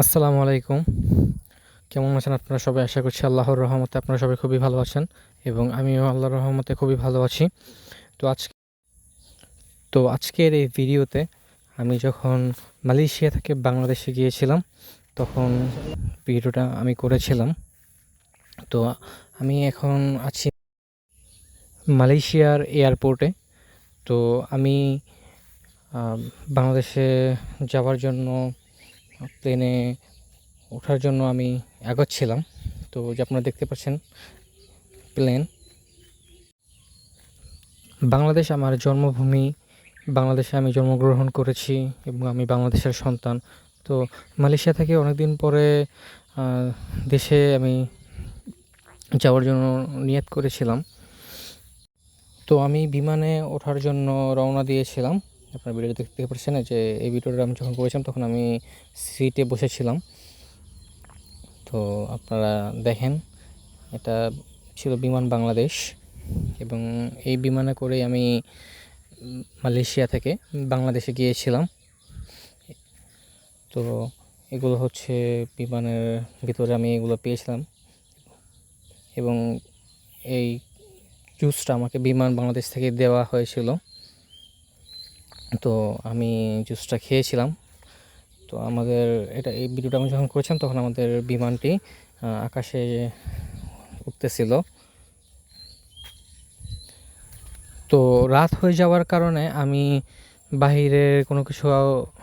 আসসালামু আলাইকুম। কেমন আছেন আপনারা সবাই? আশা করছি আল্লাহর রহমতে আপনারা সবাই খুবই ভালো আছেন এবং আমিও আল্লাহর রহমতে খুবই ভালো আছি। তো আজ তো আজকের এই ভিডিওতে আমি যখন মালয়েশিয়া থেকে বাংলাদেশে গিয়েছিলাম, তখন ভিডিওটা আমি করেছিলাম। তো আমি এখন আছি মালয়েশিয়ার এয়ারপোর্টে। তো আমি বাংলাদেশে যাওয়ার জন্য প্লেনে ওঠার জন্য আমি এগোচ্ছিলাম। তো যে আপনারা দেখতে পাচ্ছেন প্লেন। বাংলাদেশ আমার জন্মভূমি। বাংলাদেশে আমি জন্মগ্রহণ করেছি এবং আমি বাংলাদেশের সন্তান। তো মালয়েশিয়া থেকে অনেকদিন পরে দেশে আমি যাওয়ার জন্য নিয়ত করেছিলাম। তো আমি বিমানে ওঠার জন্য রওনা দিয়েছিলাম। আপনার ভিডিও দেখতে পাচ্ছেন যে এই ভিডিওটা আমি যখন করেছিলাম তখন আমি সিটে বসেছিলাম। তো আপনারা দেখেন, এটা ছিল বিমান বাংলাদেশ এবং এই বিমানে করেই আমি মালয়েশিয়া থেকে বাংলাদেশে গিয়েছিলাম। তো এগুলো হচ্ছে বিমানের ভিতরে আমি এগুলো পেয়েছিলাম এবং এই জুসটা আমাকে বিমান বাংলাদেশ থেকে দেওয়া হয়েছিল। তো আমি জুসটা খেয়েছিলাম। তো আমাদের এই ভিডিওটা আমি যখন করেছিলাম তখন আমাদের বিমানটি আকাশে উঠতেছিল। তো রাত হয়ে যাওয়ার কারণে আমি বাহিরের কোনো কিছু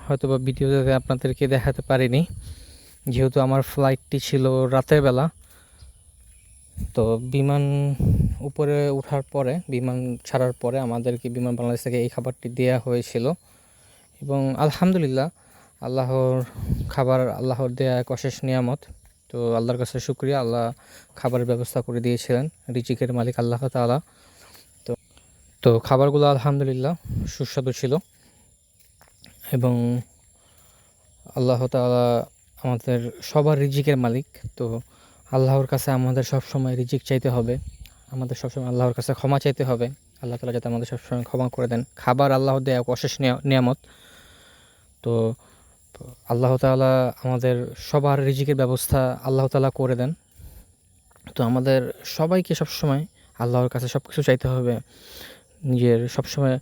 হয়তো বা ভিডিওতে আপনাদেরকে দেখাতে পারিনি, যেহেতু আমার ফ্লাইটটি ছিল রাতের বেলা। তো বিমান উপরে ওঠার পরে, বিমান ছাড়ার পরে আমাদেরকে বিমান বাংলাদেশ থেকে এই খাবারটি দেওয়া হয়েছিল এবং আলহামদুলিল্লাহ, আল্লাহর খাবার, আল্লাহর দেয়া এক অশেষ নিয়ামত। তো আল্লাহর কাছে শুকরিয়া, আল্লাহ খাবারের ব্যবস্থা করে দিয়েছিলেন, রিজিকের মালিক আল্লাহ তাআলা। তো তো খাবারগুলো আলহামদুলিল্লাহ সুস্বাদু ছিল এবং আল্লাহ তাআলা আমাদের সবার রিজিকের মালিক। তো আল্লাহর কাছে আমাদের সবসময় রিজিক চাইতে হবে, আমাদের সবসময় আল্লাহর কাছে ক্ষমা চাইতে হবে। আল্লাহ তাআলা যাতে আমাদের সবসময় ক্ষমা করে দেন। খাবার আল্লাহর দেয়া এক অশেষ নিয়ামত। তো আল্লাহ তাআলা আমাদের সবার রিজিকের ব্যবস্থা আল্লাহ তাআলা করে দেন। তো আমাদের সবাইকে সবসময় আল্লাহর কাছে সব কিছু চাইতে হবে। নিজের সবসময়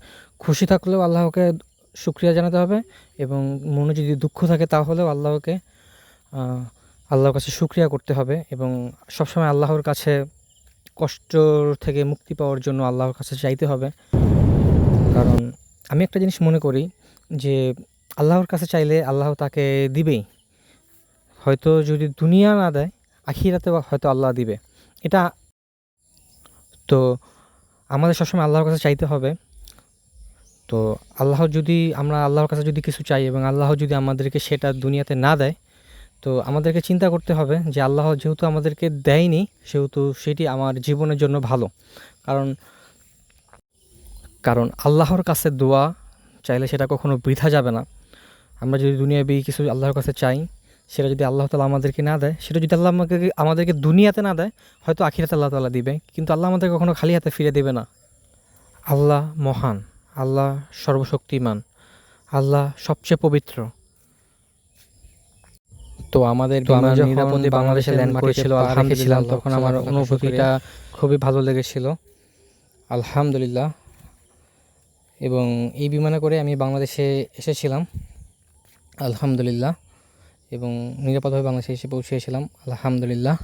খুশি থাকলেও আল্লাহকে শুকরিয়া জানাতে হবে এবং মনে যদি দুঃখ থাকে তাহলেও আল্লাহর কাছে শুকরিয়া করতে হবে এবং সবসময় আল্লাহর কাছে কষ্ট থেকে মুক্তি পাওয়ার জন্য আল্লাহর কাছে চাইতে হবে। কারণ আমি একটা জিনিস মনে করি যে আল্লাহর কাছে চাইলে আল্লাহ তাকে দিবেই। হয়তো যদি দুনিয়া না দেয়, আখিরাতে হয়তো আল্লাহ দিবে। এটা তো আমাদের সবসময় আল্লাহর কাছে চাইতে হবে। তো আমরা আল্লাহর কাছে যদি কিছু চাই এবং আল্লাহ যদি আমাদেরকে সেটা দুনিয়াতে না দেয়, তো আমাদেরকে চিন্তা করতে হবে যে আল্লাহ যেহেতু আমাদেরকে দেয়নি, সেহেতু সেটি আমার জীবনের জন্য ভালো। কারণ কারণ আল্লাহর কাছে দোয়া চাইলে সেটা কখনো বৃথা যাবে না। আমরা যদি দুনিয়াবি কিছু আল্লাহর কাছে চাই, সেটা যদি আল্লাহ তাআলা আমাদেরকে না দেয়, সেটা যদি আল্লাহ আমাদেরকে দুনিয়াতে না দেয়, হয়তো আখিরাতে আল্লাহ তাআলা দিবে, কিন্তু আল্লাহ আমাদেরকে কখনো খালি হাতে ফিরে দেবে না। আল্লাহ মহান, আল্লাহ সর্বশক্তিমান, আল্লাহ সবচেয়ে পবিত্র। তো আমাদের বিমান নিরাপদে বাংলাদেশে ল্যান্ড করেছিল আলহামদুলিল্লাহ, তখন আমার অনুভূতিটা খুবই ভালো লেগেছিল আলহামদুলিল্লাহ। এবং এই বিমানে করে আমি বাংলাদেশে এসেছিলাম আলহামদুলিল্লাহ এবং নিরাপদভাবে বাংলাদেশে এসে পৌঁছেছিলাম আলহামদুলিল্লাহ।